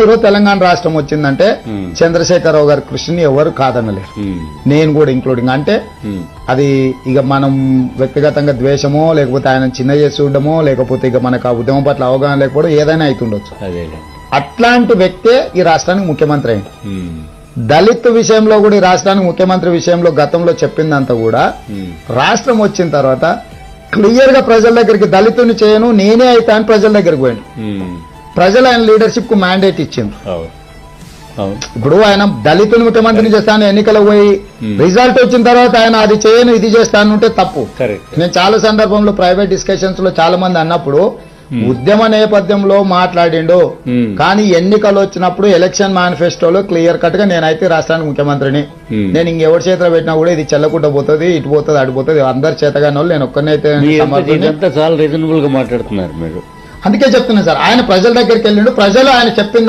ఈరోజు తెలంగాణ రాష్ట్రం వచ్చిందంటే చంద్రశేఖరరావు గారి కృషిని ఎవరు కాదనలేరు, నేను కూడా ఇంక్లూడింగ్. అంటే అది ఇక మనం వ్యక్తిగతంగా ద్వేషమో లేకపోతే ఆయన చిన్న చేసి చూడడమో లేకపోతే ఇక మనకు ఆ ఉద్యమం పట్ల అవగాహన లేకపోవడం ఏదైనా అవుతుండొచ్చు. అట్లాంటి వ్యక్తే ఈ రాష్ట్రానికి ముఖ్యమంత్రి అయింది. దళిత్ విషయంలో కూడా ఈ రాష్ట్రానికి ముఖ్యమంత్రి విషయంలో గతంలో చెప్పిందంతా కూడా రాష్ట్రం వచ్చిన తర్వాత క్లియర్ గా ప్రజల దగ్గరికి దళితుని చేయను నేనే అయితా అని ప్రజల దగ్గరికి పోయాను. ప్రజలు ఆయన లీడర్షిప్ కు మ్యాండేట్ ఇచ్చింది. ఇప్పుడు ఆయన దళితుని ముఖ్యమంత్రిని చేస్తాను ఎన్నికలకు పోయి రిజల్ట్ వచ్చిన తర్వాత ఆయన అది చేయను ఇది చేస్తాను ఉంటే తప్పు. నేను చాలా సందర్భంలో ప్రైవేట్ డిస్కషన్స్ లో చాలా మంది అన్నప్పుడు ఉద్యమ నేపథ్యంలో మాట్లాడిండు, కానీ ఎన్నికలు వచ్చినప్పుడు ఎలక్షన్ మేనిఫెస్టోలో క్లియర్ కట్ గా నేనైతే రాష్ట్రానికి ముఖ్యమంత్రిని, నేను ఇంకెవరి చేతిలో పెట్టినా కూడా ఇది చెల్లకుండా పోతుంది, ఇటు పోతుంది, అడిపోతుంది, అందరి చేతగాని వాళ్ళు నేను ఒక్కనైతే చాలా రీజనబుల్ గా మాట్లాడుతున్నారు మీరు. అందుకే చెప్తున్నా సార్, ఆయన ప్రజల దగ్గరికి వెళ్ళిండు, ప్రజలు ఆయన చెప్పిన